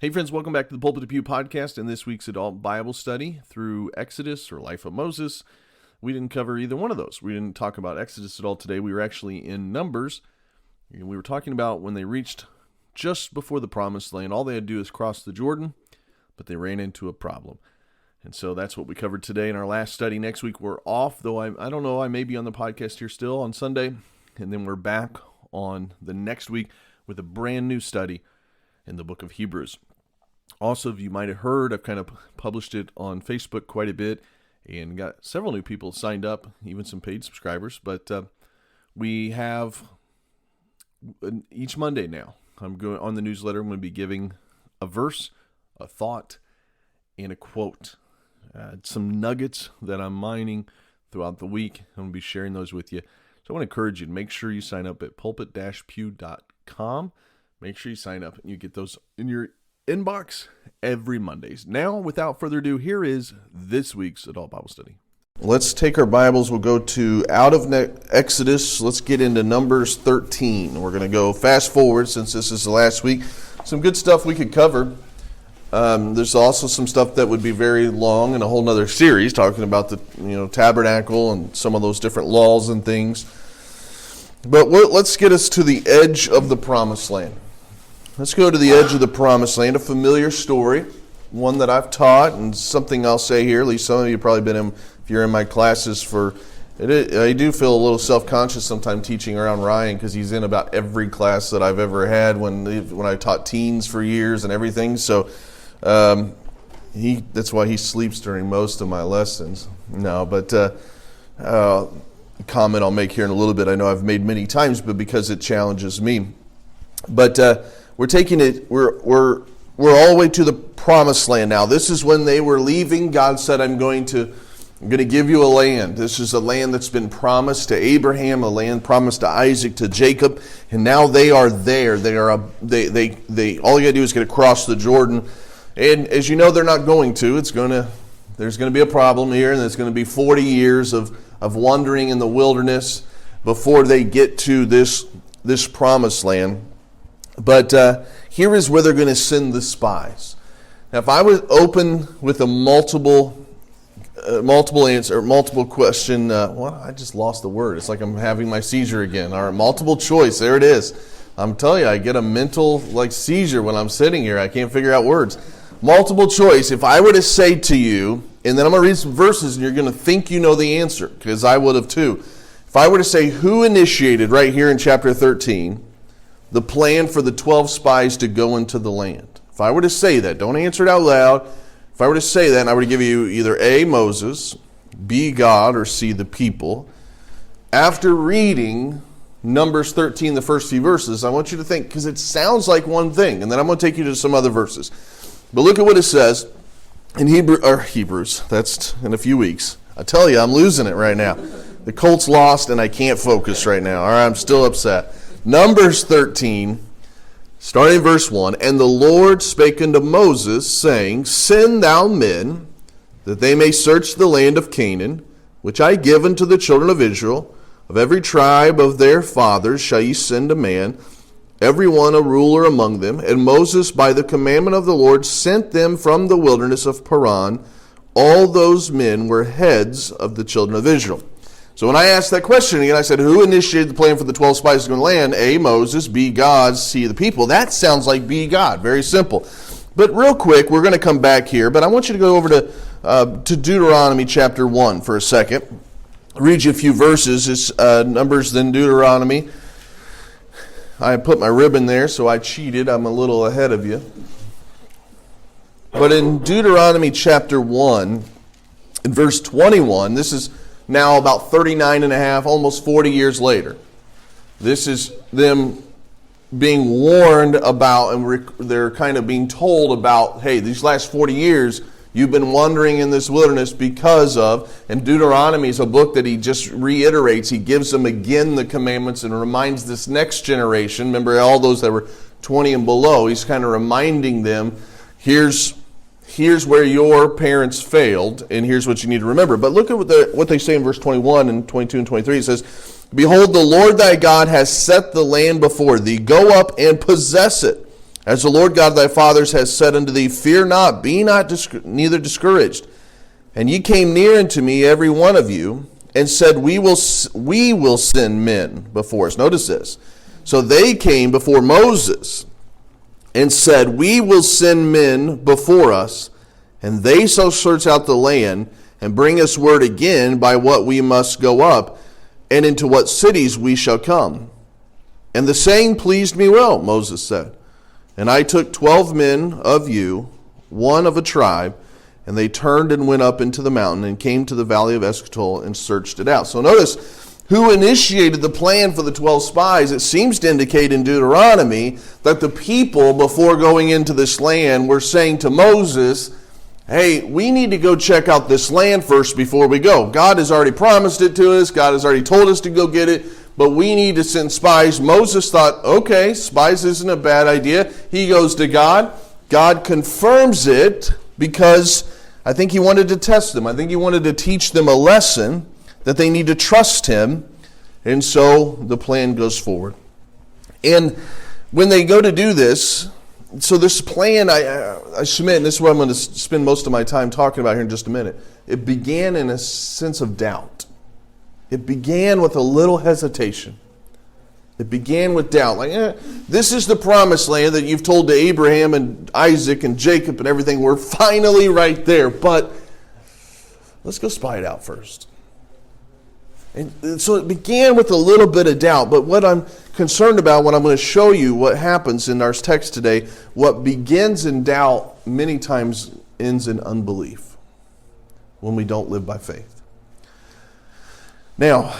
Hey friends, welcome back to the Pulpit to Pew podcast and this week's adult Bible study through Exodus or Life of Moses. We didn't cover either one of those. We didn't talk about Exodus at all today. We were actually in Numbers. We were talking about when they reached just before the Promised Land. All they had to do is cross the Jordan, but they ran into a problem. And so that's what we covered today in our last study. Next week we're off, though I don't know, I may be on the podcast here still on Sunday. And then we're back on the next week with a brand new study in the book of Hebrews. Also, you might have heard, I've kind of published it on Facebook quite a bit and got several new people signed up, even some paid subscribers. But we have each Monday now, I'm going on the newsletter. I'm going to be giving a verse, a thought, and a quote. Some nuggets that I'm mining throughout the week. I'm going to be sharing those with you. So I want to encourage you to make sure you sign up at pulpit-pew.com. Make sure you sign up and you get those in your inbox every Mondays. Now, without further ado, here is this week's Adult Bible Study. Let's take our Bibles. We'll go to out of Exodus. Let's get into Numbers 13. We're going to go fast forward since this is the last week. Some good stuff we could cover. There's also some stuff that would be very long in a whole nother series, talking about the tabernacle and some of those different laws and things. But let's get us to the edge of the Promised Land. Let's go to the edge of the Promised Land, a familiar story, one that I've taught, and something I'll say here, at least some of you have probably been in, if you're in my classes I do feel a little self-conscious sometimes teaching around Ryan because he's in about every class that I've ever had when I taught teens for years and everything, so that's why he sleeps during most of my lessons. No, but comment I'll make here in a little bit, I know I've made many times, but because it challenges me. But we're taking it, we're all the way to the Promised Land now. This is when they were leaving. God said, I'm going to give you a land. This is a land that's been promised to Abraham, a land promised to Isaac, to Jacob, and now they are there. They all you gotta do is get across the Jordan. And as you know, they're not going to. There's going to be a problem here, and there's going to be 40 years of wandering in the wilderness before they get to this Promised Land. But here is where they're going to send the spies. Now, if I was open with a multiple answer, multiple question, I just lost the word. It's like I'm having my seizure again. All right, multiple choice. There it is. I'm telling you, I get a mental seizure when I'm sitting here. I can't figure out words. Multiple choice. If I were to say to you, and then I'm going to read some verses, and you're going to think you know the answer, because I would have too. If I were to say who initiated right here in chapter 13 the plan for the 12 spies to go into the land. If I were to say that, don't answer it out loud. If I were to say that, and I were to give you either A, Moses, B, God, or C, the people, after reading Numbers 13, the first few verses, I want you to think, because it sounds like one thing, and then I'm going to take you to some other verses. But look at what it says in Hebrews. That's in a few weeks. I tell you, I'm losing it right now. The Colts lost, and I can't focus right now. All right, I'm still upset. Numbers 13, starting in verse 1, And the Lord spake unto Moses, saying, Send thou men, that they may search the land of Canaan, which I give unto the children of Israel. Of every tribe of their fathers shall ye send a man, every one a ruler among them. And Moses, by the commandment of the Lord, sent them from the wilderness of Paran. All those men were heads of the children of Israel. So when I asked that question again, I said, who initiated the plan for the 12 spies to go to the land? A, Moses, B, God, C, the people. That sounds like B, God. Very simple. But real quick, we're going to come back here, but I want you to go over to Deuteronomy chapter 1 for a second. I'll read you a few verses. It's Numbers, then Deuteronomy. I put my ribbon there, so I cheated. I'm a little ahead of you. But in Deuteronomy chapter 1, in verse 21, this is now about 39 and a half, almost 40 years later. This is them being warned about, and they're kind of being told about, hey, these last 40 years, you've been wandering in this wilderness because of, and Deuteronomy is a book that he just reiterates. He gives them again the commandments and reminds this next generation, remember all those that were 20 and below, he's kind of reminding them, here's where your parents failed, and here's what you need to remember. But look at what they say in verse 21 and 22 and 23. It says, Behold, the Lord thy God has set the land before thee. Go up and possess it. As the Lord God of thy fathers has said unto thee, fear not, be not neither discouraged. And ye came near unto me, every one of you, and said, we will send men before us. Notice this. So they came before Moses and said, we will send men before us, and they shall search out the land, and bring us word again by what we must go up, and into what cities we shall come. And the saying pleased me well, Moses said. And I took 12 men of you, one of a tribe, and they turned and went up into the mountain and came to the valley of Escatol and searched it out. So notice who initiated the plan for the 12 spies. It seems to indicate in Deuteronomy that the people, before going into this land, were saying to Moses, hey, we need to go check out this land first before we go. God has already promised it to us. God has already told us to go get it. But we need to send spies. Moses thought, okay, spies isn't a bad idea. He goes to God. God confirms it because I think he wanted to test them. I think he wanted to teach them a lesson that they need to trust him. And so the plan goes forward. And when they go to do this, so this plan, I submit, and this is what I'm going to spend most of my time talking about here in just a minute. It began in a sense of doubt. It began with a little hesitation. It began with doubt. Like, this is the promised land that you've told to Abraham and Isaac and Jacob and everything. We're finally right there. But let's go spy it out first. And so it began with a little bit of doubt. But what I'm concerned about, what I'm going to show you what happens in our text today, what begins in doubt many times ends in unbelief when we don't live by faith. Now,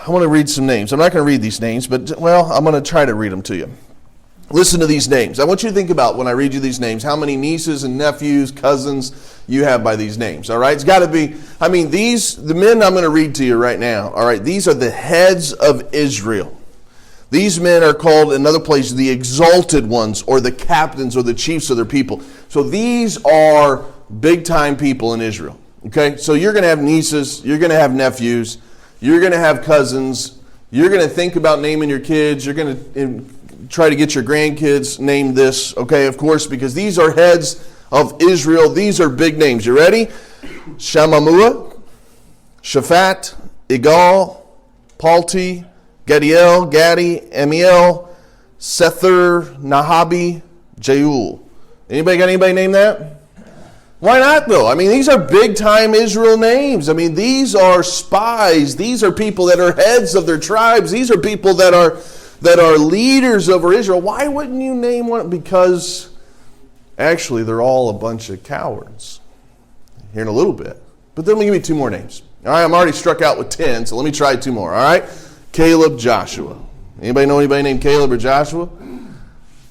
I want to read some names. I'm not going to read these names, but, well, I'm going to try to read them to you. Listen to these names. I want you to think about, when I read you these names, how many nieces and nephews, cousins you have by these names, all right? It's got to be, the men I'm going to read to you right now, all right, these are the heads of Israel. These men are called, in another place, the exalted ones, or the captains, or the chiefs of their people. So these are big-time people in Israel, okay? So you're going to have nieces, you're going to have nephews, you're going to have cousins. You're going to think about naming your kids. You're going to try to get your grandkids named this, okay, of course, because these are heads of Israel. These are big names. You ready? Shamamua, Shaphat, Igal, Palti, Gadiel, Gadi, Amiel, Sether, Nahabi, Jeul. Anybody got anybody named that? Why not, though? These are big-time Israel names. These are spies. These are people that are heads of their tribes. These are people that are leaders over Israel. Why wouldn't you name one? Because, actually, they're all a bunch of cowards. Here in a little bit. But then let me give you two more names. All right, I'm already struck out with 10, so let me try two more, all right? Caleb, Joshua. Anybody know anybody named Caleb or Joshua?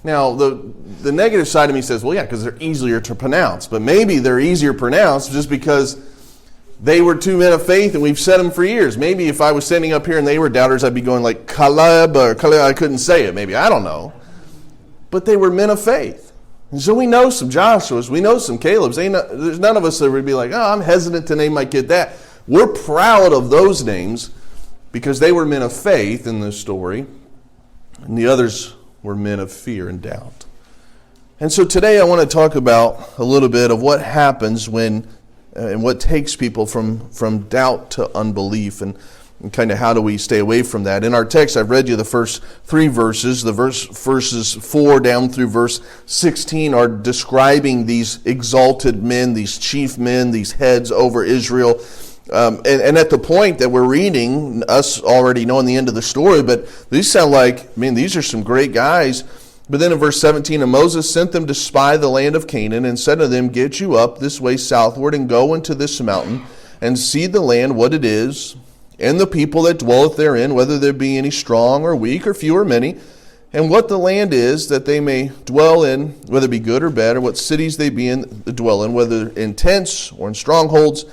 Now, the negative side of me says, well, yeah, because they're easier to pronounce. But maybe they're easier pronounced just because they were two men of faith and we've said them for years. Maybe if I was standing up here and they were doubters, I'd be going like Caleb or Caleb. I couldn't say it maybe. I don't know. But they were men of faith. And so we know some Joshuas. We know some Calebs. There's none of us that would be like, oh, I'm hesitant to name my kid that. We're proud of those names because they were men of faith in this story. And the others were men of fear and doubt. And so today I want to talk about a little bit of what happens when and what takes people from doubt to unbelief and kind of how do we stay away from that. In our text, I've read you the first three verses. Verses 4 down through verse 16 are describing these exalted men, these chief men, these heads over Israel. And at the point that we're reading, us already knowing the end of the story, but these sound like, these are some great guys. But then in verse 17, and Moses sent them to spy the land of Canaan and said to them, get you up this way southward and go into this mountain and see the land, what it is, and the people that dwelleth therein, whether there be any strong or weak or few or many, and what the land is that they may dwell in, whether it be good or bad, or what cities they be in dwell in, whether in tents or in strongholds,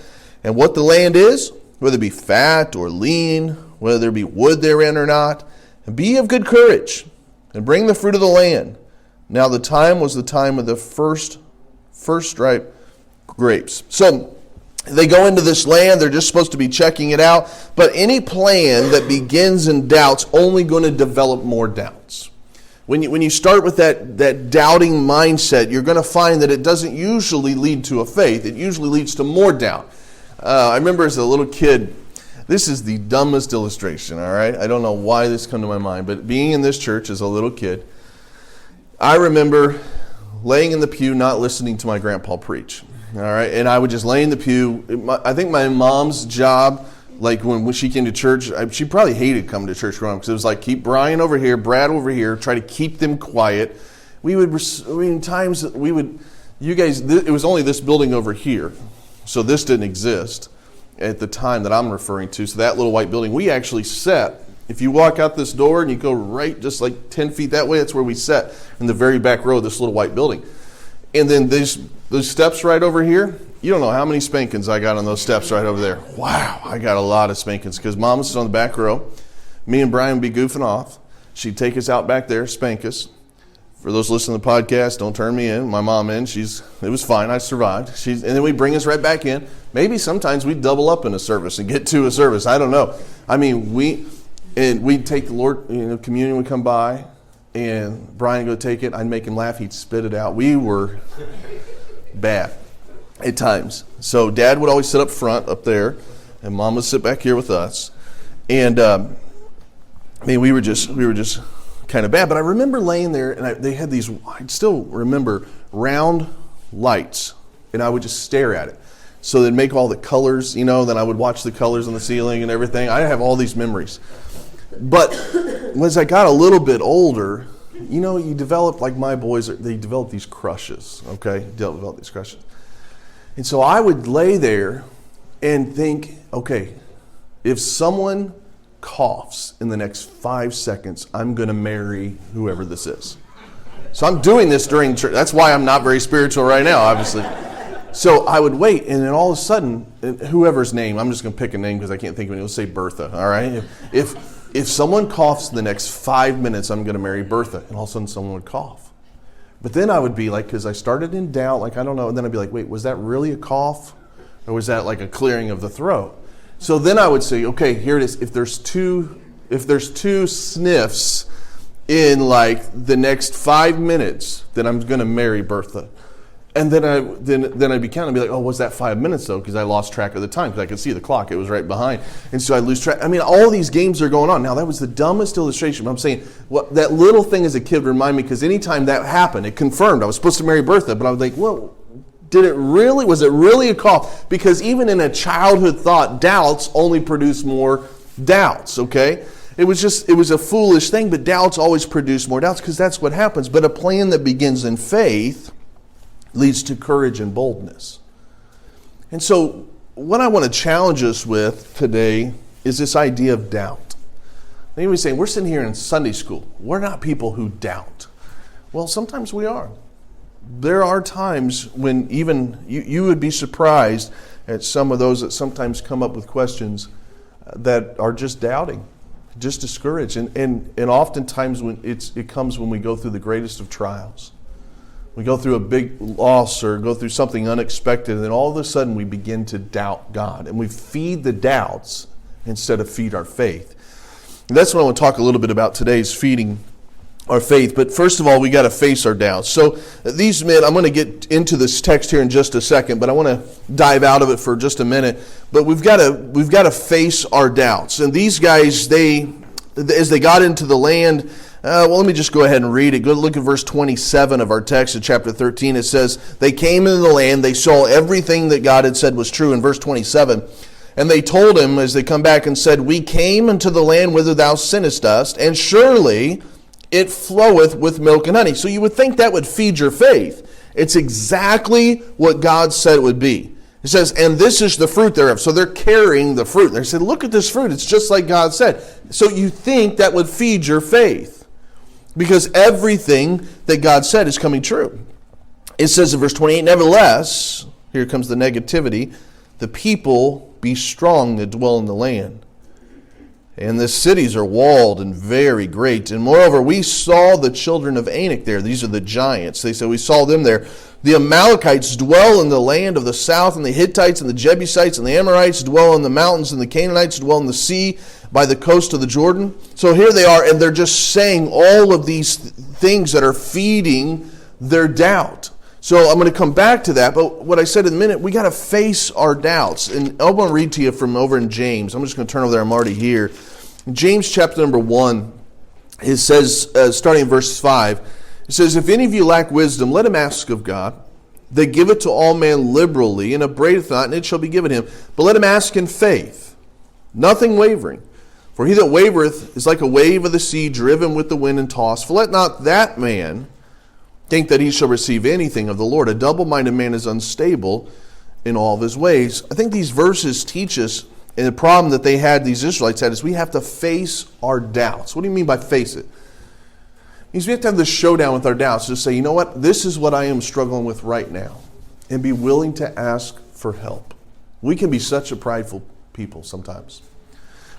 and what the land is, whether it be fat or lean, whether there be wood therein or not, and be of good courage, and bring the fruit of the land. Now the time was the time of the first ripe grapes. So they go into this land, they're just supposed to be checking it out, but any plan that begins in doubt's only going to develop more doubts. When you start with that doubting mindset, you're going to find that it doesn't usually lead to a faith. It usually leads to more doubt. I remember as a little kid, this is the dumbest illustration, all right? I don't know why this came to my mind, but being in this church as a little kid, I remember laying in the pew not listening to my grandpa preach, all right? And I would just lay in the pew. I think my mom's job, like when she came to church, she probably hated coming to church growing up because it was like, keep Brian over here, Brad over here, try to keep them quiet. It was only this building over here, so this didn't exist at the time that I'm referring to. So that little white building, we actually sat. If you walk out this door and you go right just like 10 feet that way, that's where we sat, in the very back row of this little white building. And then those steps right over here, you don't know how many spankings I got on those steps right over there. Wow, I got a lot of spankings because Mom was on the back row. Me and Brian would be goofing off. She'd take us out back there, spank us. For those listening to the podcast, don't turn me in. My mom in. It was fine. I survived. And then we'd bring us right back in. Maybe sometimes we'd double up in a service and get to a service. I don't know. I mean, we'd take the Lord, communion would come by, and Brian would go take it. I'd make him laugh. He'd spit it out. We were bad at times. So Dad would always sit up front up there, and Mom would sit back here with us. And we were just kind of bad. But I remember laying there, and they had these, I still remember, round lights, and I would just stare at it. So they'd make all the colors, then I would watch the colors on the ceiling and everything. I have all these memories. But as I got a little bit older, you develop, like my boys, they develop these crushes, okay? Develop these crushes. And so I would lay there and think, okay, if someone coughs in the next 5 seconds, I'm going to marry whoever this is. So I'm doing this during church. That's why I'm not very spiritual right now, obviously. So I would wait, and then all of a sudden, whoever's name, I'm just going to pick a name because I can't think of it. Let's say Bertha, all right? If someone coughs in the next 5 minutes, I'm going to marry Bertha. And all of a sudden, someone would cough. But then I would be like, because I started in doubt, like, I don't know. And then I'd be like, wait, was that really a cough? Or was that like a clearing of the throat? So then I would say, okay, here it is. If there's two sniffs in like the next 5 minutes, then I'm going to marry Bertha. And then I'd be counting and be like, oh, was that 5 minutes though? Because I lost track of the time because I could see the clock. It was right behind. And so I lose track. I mean, all these games are going on. Now, that was the dumbest illustration. But I'm saying, that little thing as a kid would remind me, because anytime that happened, it confirmed I was supposed to marry Bertha. But I was like, well, was it really a call? Because even in a childhood thought, doubts only produce more doubts, okay? It was a foolish thing, but doubts always produce more doubts because that's what happens. But a plan that begins in faith leads to courage and boldness. And so what I want to challenge us with today is this idea of doubt. Anybody's saying, we're sitting here in Sunday school. We're not people who doubt. Well, sometimes we are. There are times when even you would be surprised at some of those that sometimes come up with questions that are just doubting, just discouraged. And oftentimes when it comes when we go through the greatest of trials. We go through a big loss or go through something unexpected, and then all of a sudden we begin to doubt God. And we feed the doubts instead of feed our faith. And that's what I want to talk a little bit about today, is feeding our faith. But first of all, we got to face our doubts. So these men, I'm going to get into this text here in just a second, but I want to dive out of it for just a minute. But we've got to face our doubts. And these guys, as they got into the land, let me just go ahead and read it. Go look at verse 27 of our text in chapter 13. It says, they came into the land, they saw everything that God had said was true. In verse 27, and they told him as they come back and said, we came into the land whither thou sentest us, and surely it floweth with milk and honey. So you would think that would feed your faith. It's exactly what God said it would be. It says, and this is the fruit thereof. So they're carrying the fruit. They said, look at this fruit. It's just like God said. So you think that would feed your faith, because everything that God said is coming true. It says in verse 28, nevertheless, here comes the negativity, the people be strong that dwell in the land. And the cities are walled and very great. And moreover, we saw the children of Anak there. These are the giants. They said we saw them there. The Amalekites dwell in the land of the south, and the Hittites and the Jebusites and the Amorites dwell in the mountains, and the Canaanites dwell in the sea by the coast of the Jordan. So here they are, and they're just saying all of these things that are feeding their doubt. So I'm going to come back to that, but what I said in a minute, we got to face our doubts. And I want to read to you from over in James. I'm just going to turn over there. I'm already here. In James chapter number 1, it says, starting in verse 5, it says, "If any of you lack wisdom, let him ask of God, that giveth to all men liberally, and upbraideth not, and it shall be given him. But let him ask in faith, nothing wavering. For he that wavereth is like a wave of the sea, driven with the wind and tossed. For let not that man think that he shall receive anything of the Lord. A double-minded man is unstable in all of his ways." I think these verses teach us, and the problem that these Israelites had, is we have to face our doubts. What do you mean by face it? It means we have to have this showdown with our doubts. Just say, you know what? This is what I am struggling with right now. And be willing to ask for help. We can be such a prideful people sometimes.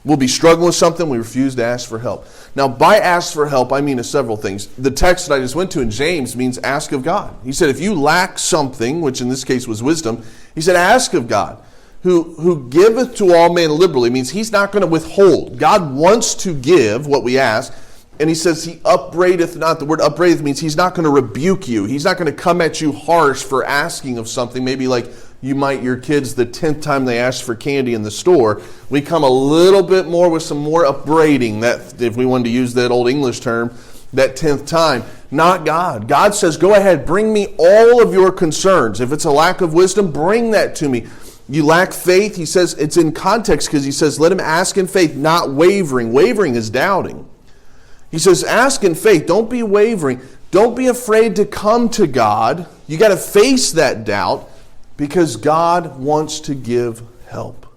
We'll be struggling with something, we refuse to ask for help. Now, by ask for help, I mean several things. The text that I just went to in James means ask of God. He said, if you lack something, which in this case was wisdom, he said, ask of God, who giveth to all men liberally. Means he's not going to withhold. God wants to give what we ask, and he says he upbraideth not. The word upbraideth means he's not going to rebuke you. He's not going to come at you harsh for asking of something, maybe like your kids the 10th time they ask for candy in the store. We come a little bit more with some more upbraiding, that if we wanted to use that old English term, that 10th time. Not God. God says, go ahead, bring me all of your concerns. If it's a lack of wisdom, bring that to me. You lack faith, he says, it's in context because he says, let him ask in faith, not wavering. Wavering is doubting. He says, ask in faith, don't be wavering. Don't be afraid to come to God. You got to face that doubt, because God wants to give help.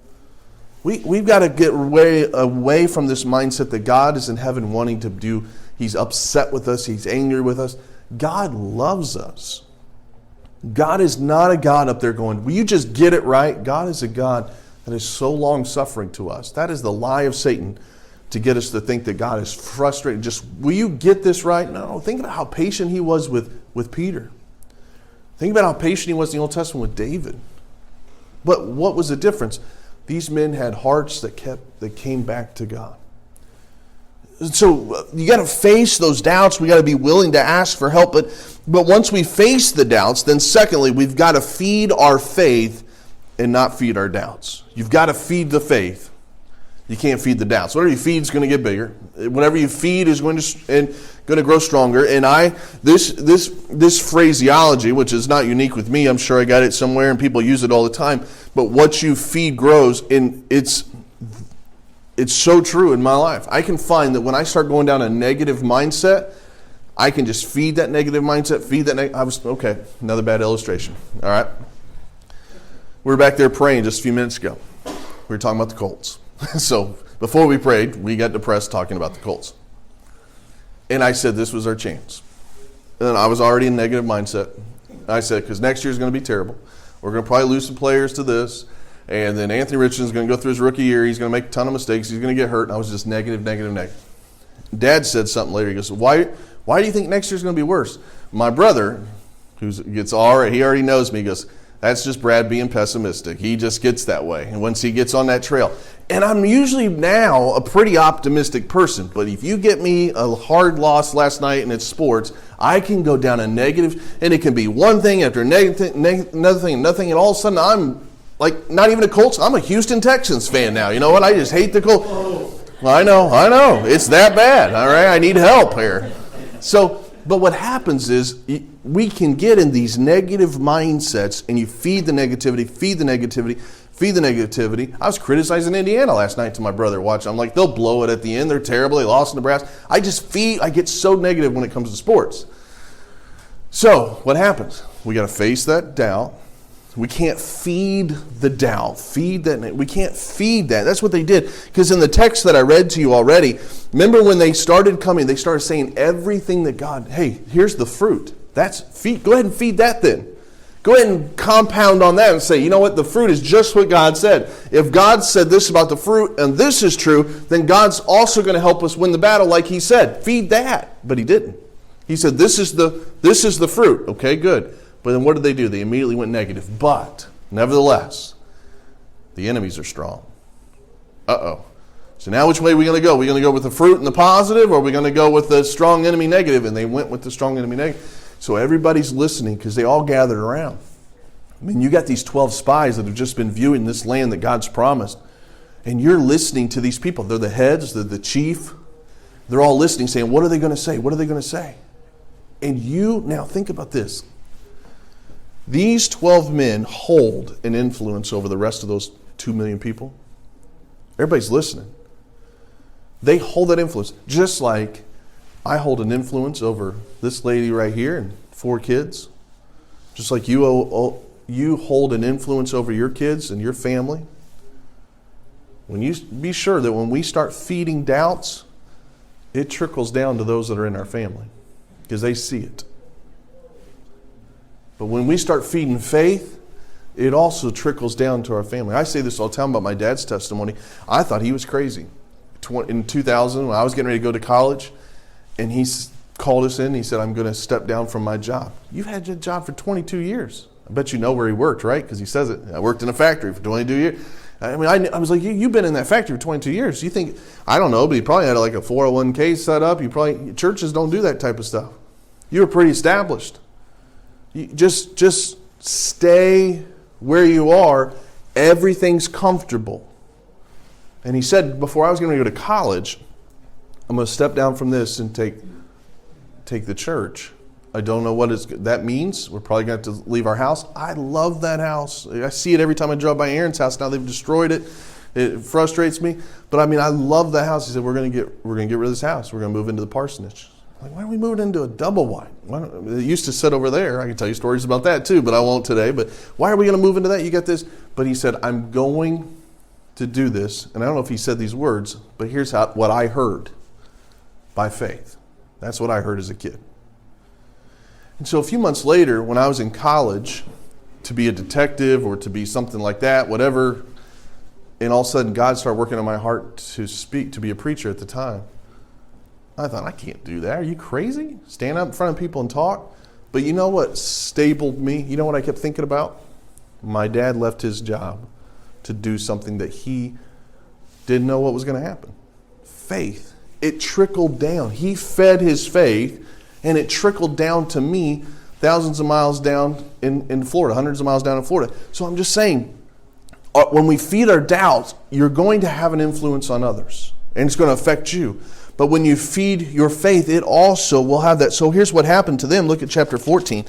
We've got to get away from this mindset that God is in heaven wanting to do. He's upset with us. He's angry with us. God loves us. God is not a God up there going, will you just get it right? God is a God that is so long-suffering to us. That is the lie of Satan, to get us to think that God is frustrated. Just, will you get this right? No, think about how patient he was with Peter. Think about how patient he was in the Old Testament with David. But what was the difference? These men had hearts that came back to God. So you got to face those doubts. We got to be willing to ask for help. But once we face the doubts, then secondly, we've got to feed our faith and not feed our doubts. You've got to feed the faith. You can't feed the doubts. Whatever you feed is going to get bigger. Whatever you feed is going to grow stronger. And this phraseology, which is not unique with me, I'm sure I got it somewhere and people use it all the time. But what you feed grows, and it's so true in my life. I can find that when I start going down a negative mindset, I can just feed that negative mindset. Okay, another bad illustration. All right. We were back there praying just a few minutes ago. We were talking about the Colts. So before we prayed, we got depressed talking about the Colts. And I said this was our chance. And I was already in a negative mindset. I said, because next year is going to be terrible. We're going to probably lose some players to this. And then Anthony Richardson's going to go through his rookie year. He's going to make a ton of mistakes. He's going to get hurt. And I was just negative. Dad said something later. He goes, why do you think next year's going to be worse? My brother, he already knows me, he goes, that's just Brad being pessimistic. He just gets that way. And once he gets on that trail. And I'm usually now a pretty optimistic person. But if you get me a hard loss last night and it's sports, I can go down a negative. And it can be one thing after another thing. And all of a sudden I'm like, not even a Colts. I'm a Houston Texans fan now. You know what? I just hate the Colts. Well, I know. It's that bad. All right. I need help here. But what happens is we can get in these negative mindsets, and you feed the negativity. I was criticizing Indiana last night to my brother watching. I'm like, they'll blow it at the end. They're terrible. They lost to Nebraska. I get so negative when it comes to sports. So what happens? We got to face that doubt. We can't feed the doubt. We can't feed that. That's what they did. Because in the text that I read to you already, remember when they started coming, they started saying everything that God, hey, here's the fruit. Go ahead and feed that then. Go ahead and compound on that and say, you know what, the fruit is just what God said. If God said this about the fruit and this is true, then God's also going to help us win the battle like he said. Feed that. But he didn't. He said, this is the fruit. Okay, good. But then what did they do? They immediately went negative. But, nevertheless, the enemies are strong. So now which way are we going to go? Are we going to go with the fruit and the positive, or are we going to go with the strong enemy negative? And they went with the strong enemy negative. So everybody's listening because they all gathered around. I mean, you got these 12 spies that have just been viewing this land that God's promised. And you're listening to these people. They're the heads, they're the chief. They're all listening, saying, what are they going to say? What are they going to say? And you, now think about this. These 12 men hold an influence over the rest of those 2 million people. Everybody's listening. They hold that influence, just like I hold an influence over this lady right here and 4 kids. Just like you hold an influence over your kids and your family. When you be sure that when we start feeding doubts, it trickles down to those that are in our family because they see it. But when we start feeding faith, it also trickles down to our family. I say this all the time about my dad's testimony. I thought he was crazy. In 2000, when I was getting ready to go to college, and he called us in, and he said, I'm going to step down from my job. You've had your job for 22 years. I bet you know where he worked, right? Because he says it. I worked in a factory for 22 years. I mean, I was like, you've been in that factory for 22 years. You think, I don't know, but he probably had like a 401k set up. Churches don't do that type of stuff. You were pretty established. You just stay where you are. Everything's comfortable. And he said, before I was going to go to college, I'm going to step down from this and take the church. I don't know what that means. We're probably going to have to leave our house. I love that house. I see it every time I drive by Aaron's house. Now they've destroyed it. It frustrates me. But I mean, I love the house. He said, we're going to get rid of this house. We're going to move into the parsonage. I'm like, why are we moving into a double wide? It used to sit over there. I can tell you stories about that too, but I won't today. But why are we going to move into that? You got this. But he said, I'm going to do this. And I don't know if he said these words, but here's what I heard by faith. That's what I heard as a kid. And so a few months later, when I was in college, to be a detective or to be something like that, whatever, and all of a sudden God started working on my heart to speak, to be a preacher at the time. I thought, I can't do that. Are you crazy? Stand up in front of people and talk? But you know what stabled me? You know what I kept thinking about? My dad left his job to do something that he didn't know what was going to happen. Faith. It trickled down. He fed his faith, and it trickled down to me thousands of miles down in Florida, hundreds of miles down in Florida. So I'm just saying, when we feed our doubts, you're going to have an influence on others, and it's going to affect you. But when you feed your faith, it also will have that. So here's what happened to them. Look at chapter 14.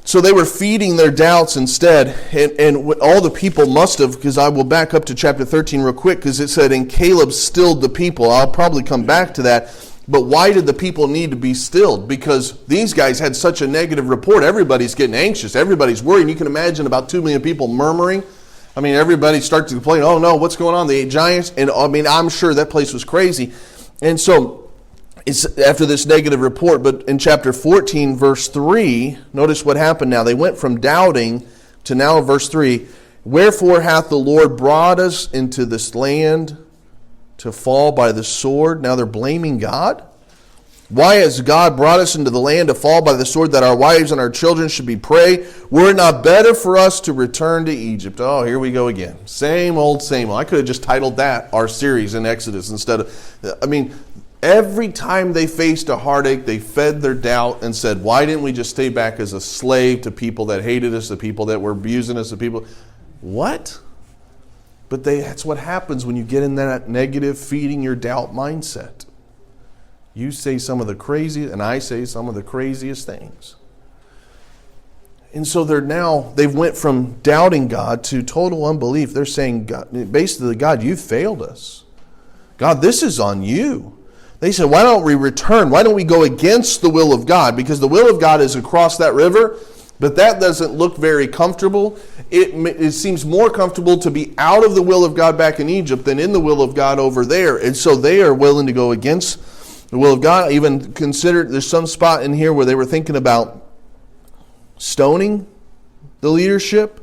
So they were feeding their doubts instead. And all the people must have, because I will back up to chapter 13 real quick, because it said, and Caleb stilled the people. I'll probably come back to that. But why did the people need to be stilled? Because these guys had such a negative report. Everybody's getting anxious. Everybody's worried. And you can imagine about 2 million people murmuring. I mean, everybody starts to complain, oh no, what's going on? The giants. And I mean, I'm sure that place was crazy. And so it's after this negative report, but in chapter 14, verse 3, notice what happened now. They went from doubting to now verse 3. Wherefore hath the Lord brought us into this land to fall by the sword? Now they're blaming God. Why has God brought us into the land to fall by the sword, that our wives and our children should be prey? Were it not better for us to return to Egypt? Oh, here we go again. Same old, same old. I could have just titled that our series in Exodus instead of, I mean, every time they faced a heartache, they fed their doubt and said, why didn't we just stay back as a slave to people that hated us, the people that were abusing us, the people? What? But that's what happens when you get in that negative, feeding your doubt mindset. You say some of the craziest, and I say some of the craziest things. And so they've went from doubting God to total unbelief. They're saying, God, basically, God, you failed us. God, this is on you. They said, why don't we return? Why don't we go against the will of God? Because the will of God is across that river, but that doesn't look very comfortable. It seems more comfortable to be out of the will of God back in Egypt than in the will of God over there. And so they are willing to go against the will of God. Even considered, there's some spot in here where they were thinking about stoning the leadership.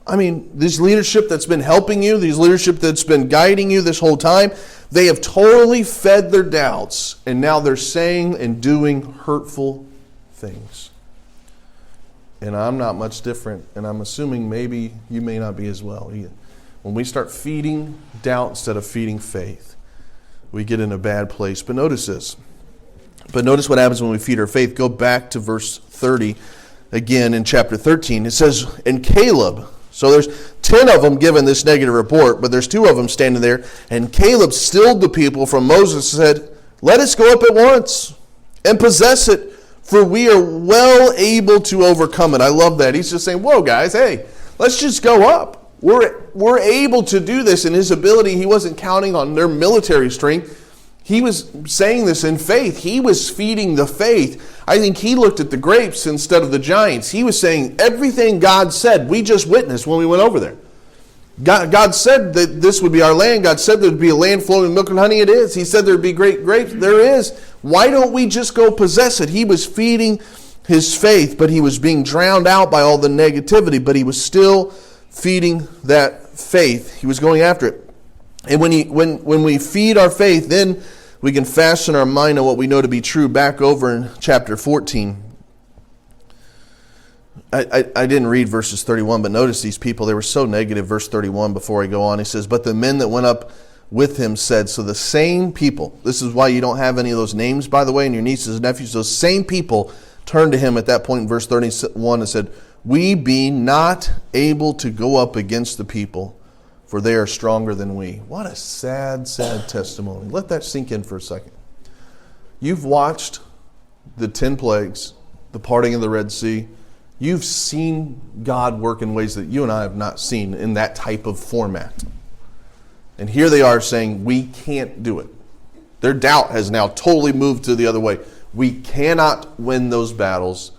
I mean, this leadership that's been helping you, this leadership that's been guiding you this whole time, they have totally fed their doubts, and now they're saying and doing hurtful things. And I'm not much different, and I'm assuming maybe you may not be as well either. when we start feeding doubt instead of feeding faith, we get in a bad place. But notice this. But notice what happens when we feed our faith. Go back to verse 30 again in chapter 13. It says, and Caleb, so there's 10 of them given this negative report, but there's 2 of them standing there. And Caleb stilled the people from Moses and said, let us go up at once and possess it, for we are well able to overcome it. I love that. He's just saying, whoa, guys, hey, let's just go up. We're able to do this. In his ability, he wasn't counting on their military strength. He was saying this in faith. He was feeding the faith. I think he looked at the grapes instead of the giants. He was saying everything God said, we just witnessed when we went over there. God said that this would be our land. God said there would be a land flowing with milk and honey. It is. He said there would be great grapes. There is. Why don't we just go possess it? He was feeding his faith, but he was being drowned out by all the negativity, but he was still feeding that faith. He was going after it. And when we feed our faith, then we can fasten our mind on what we know to be true. Back over in chapter 14. I didn't read verses 31, but notice these people, they were so negative. Verse 31, before I go on, he says, but the men that went up with him said, so the same people, this is why you don't have any of those names, by the way, and your nieces and nephews, those same people turned to him at that point in verse 31 and said, we be not able to go up against the people, for they are stronger than we. What a sad, sad testimony. Let that sink in for a second. You've watched the 10 plagues, the parting of the Red Sea. You've seen God work in ways that you and I have not seen in that type of format. And here they are saying, we can't do it. Their doubt has now totally moved to the other way. We cannot win those battles.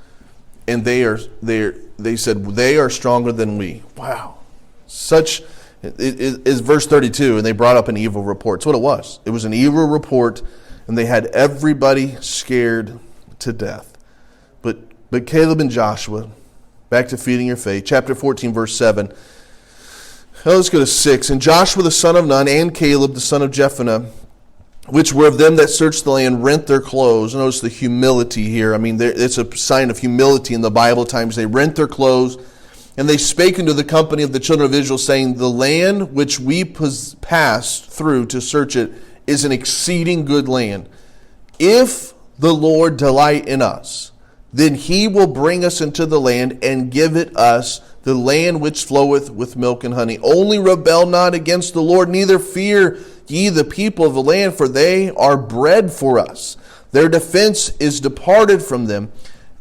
And they said, they are stronger than we. Wow. It is verse 32, and they brought up an evil report. That's what it was. It was an evil report, and they had everybody scared to death. But Caleb and Joshua, back to feeding your faith, chapter 14, verse 7. Let's go to 6. And Joshua the son of Nun and Caleb the son of Jephunneh, which were of them that searched the land, rent their clothes. Notice the humility here. I mean, it's a sign of humility in the Bible times. They rent their clothes. And they spake unto the company of the children of Israel, saying, the land which we passed through to search it is an exceeding good land. If the Lord delight in us, then he will bring us into the land and give it us, the land which floweth with milk and honey. Only rebel not against the Lord, neither fear ye the people of the land, for they are bread for us. Their defense is departed from them,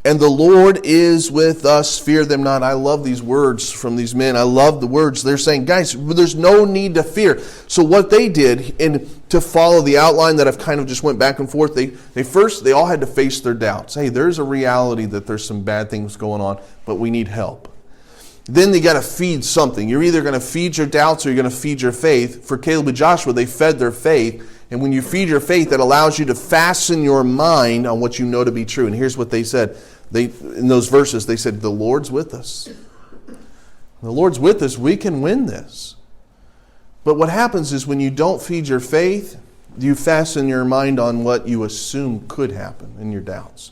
and the Lord is with us, fear them not. I love these words from these men. I love the words. They're saying, guys, there's no need to fear. So what they did, and to follow the outline that I've kind of just went back and forth, they all had to face their doubts. Hey, there's a reality that there's some bad things going on, but we need help. Then they got to feed something. You're either going to feed your doubts or you're going to feed your faith. For Caleb and Joshua, they fed their faith. And when you feed your faith, that allows you to fasten your mind on what you know to be true. And here's what they said. In those verses, they said, the Lord's with us. The Lord's with us. We can win this. But what happens is when you don't feed your faith, you fasten your mind on what you assume could happen in your doubts.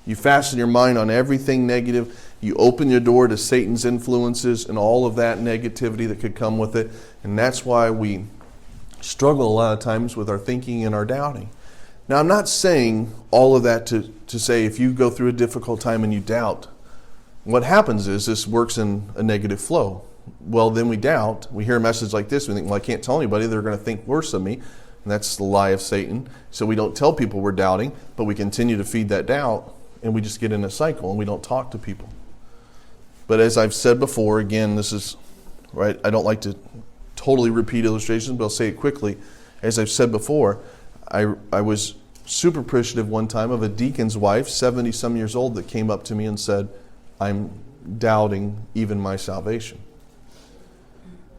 You fasten your mind on everything negative. You open your door to Satan's influences and all of that negativity that could come with it. And that's why we struggle a lot of times with our thinking and our doubting. Now, I'm not saying all of that to say if you go through a difficult time and you doubt, what happens is this works in a negative flow. Well, then we doubt. We hear a message like this. We think, well, I can't tell anybody. They're going to think worse of me. And that's the lie of Satan. So we don't tell people we're doubting, but we continue to feed that doubt, and we just get in a cycle, and we don't talk to people. But as I've said before, again, this is, right, I don't like to totally repeat illustrations, but I'll say it quickly. As I've said before, I was super appreciative one time of a deacon's wife, 70-some years old, that came up to me and said, I'm doubting even my salvation.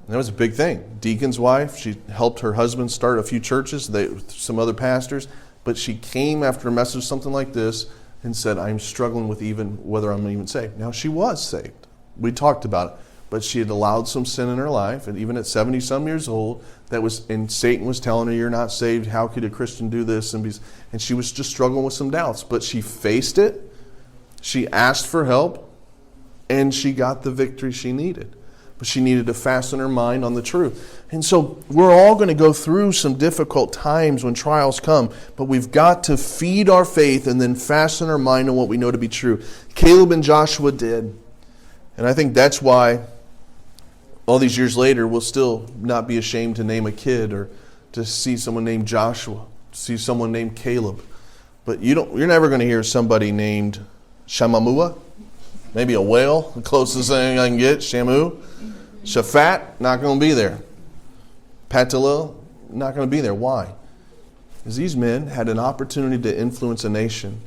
And that was a big thing. Deacon's wife, she helped her husband start a few churches, some other pastors, but she came after a message something like this and said, I'm struggling with even whether I'm even saved. Now, she was saved. We talked about it. But she had allowed some sin in her life, and even at 70-some years old, and Satan was telling her, you're not saved, how could a Christian do this? And she was just struggling with some doubts. But she faced it, she asked for help, and she got the victory she needed. but she needed to fasten her mind on the truth. And so we're all going to go through some difficult times when trials come, but we've got to feed our faith and then fasten our mind on what we know to be true. Caleb and Joshua did. And I think that's why all these years later we'll still not be ashamed to name a kid or to see someone named Joshua, to see someone named Caleb. But you're never going to hear somebody named Shamamua. Maybe a whale, the closest thing I can get, Shamu. Shaphat, not going to be there. Patalil, not going to be there. Why? Because these men had an opportunity to influence a nation.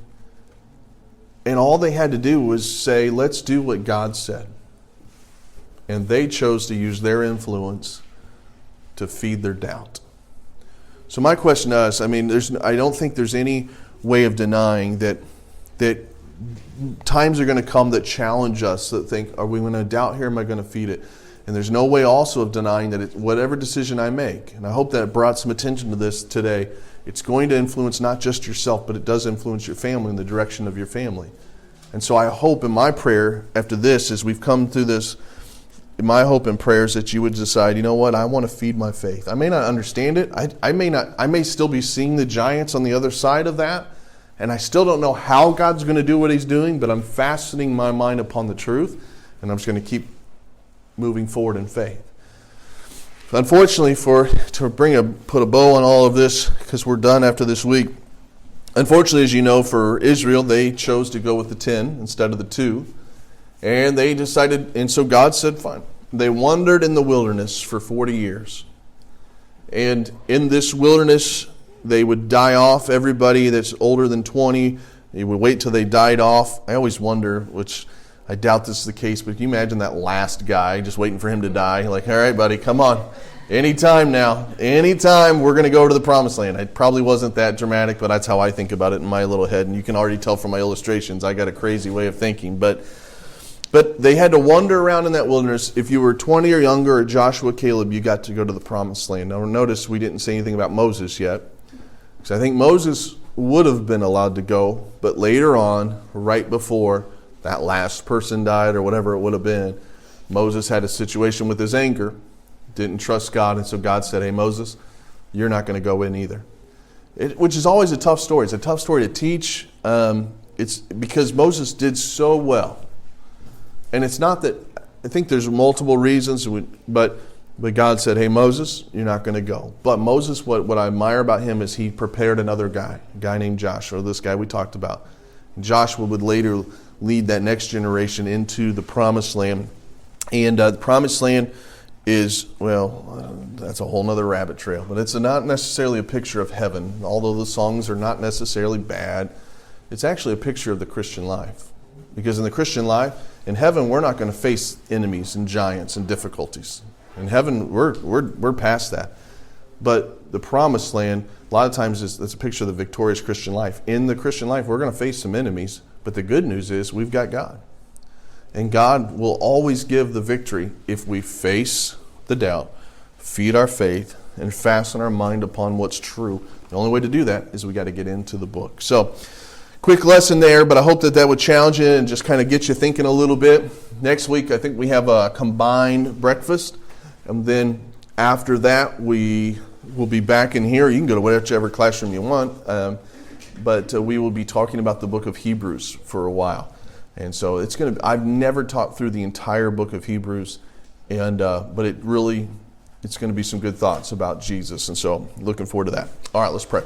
And all they had to do was say, let's do what God said. And they chose to use their influence to feed their doubt. So my question to us, I don't think there's any way of denying that times are going to come that challenge us, that think, are we going to doubt here? Am I going to feed it? And there's no way also of denying that whatever decision I make, and I hope that it brought some attention to this today, it's going to influence not just yourself, but it does influence your family and the direction of your family. And so I hope in my prayer after this, as we've come through this, my hope and prayer is that you would decide, you know what, I want to feed my faith. I may not understand it. I may still be seeing the giants on the other side of that, and I still don't know how God's going to do what he's doing, but I'm fastening my mind upon the truth, and I'm just going to keep moving forward in faith. Unfortunately, to put a bow on all of this, because we're done after this week, unfortunately, as you know, for Israel, they chose to go with the 10 instead of the 2. And they decided, and so God said, fine. They wandered in the wilderness for 40 years. And in this wilderness, they would die off. Everybody that's older than 20, they would wait till they died off. I always wonder, which I doubt this is the case, but can you imagine that last guy just waiting for him to die? Like, all right, buddy, come on. Anytime now. Anytime we're going to go to the promised land. It probably wasn't that dramatic, but that's how I think about it in my little head. And you can already tell from my illustrations, I got a crazy way of thinking. But they had to wander around in that wilderness. If you were 20 or younger, or Joshua, Caleb, you got to go to the promised land. Now notice we didn't say anything about Moses yet, because I think Moses would have been allowed to go, but later on, right before that last person died or whatever it would have been, Moses had a situation with his anger, didn't trust God, and so God said, hey, Moses, you're not going to go in either. Which is always a tough story. It's a tough story to teach. It's because Moses did so well. And it's not that, I think there's multiple reasons, but God said, hey, Moses, you're not going to go. But Moses, what I admire about him is he prepared another guy, a guy named Joshua, this guy we talked about. Joshua would later lead that next generation into the promised land. And the promised land is, that's a whole nother rabbit trail. But it's not necessarily a picture of heaven. Although the songs are not necessarily bad, it's actually a picture of the Christian life. Because in the Christian life, in heaven, we're not going to face enemies and giants and difficulties. In heaven, we're past that. But the promised land, a lot of times, it's a picture of the victorious Christian life. In the Christian life, we're going to face some enemies. But the good news is we've got God. And God will always give the victory if we face the doubt, feed our faith, and fasten our mind upon what's true. The only way to do that is we got to get into the book. So, quick lesson there, but I hope that would challenge you and just kind of get you thinking a little bit. Next week, I think we have a combined breakfast. And then after that, we will be back in here. You can go to whichever classroom you want. But we will be talking about the book of Hebrews for a while. And so I've never taught through the entire book of Hebrews, but it's going to be some good thoughts about Jesus. And so looking forward to that. All right, let's pray.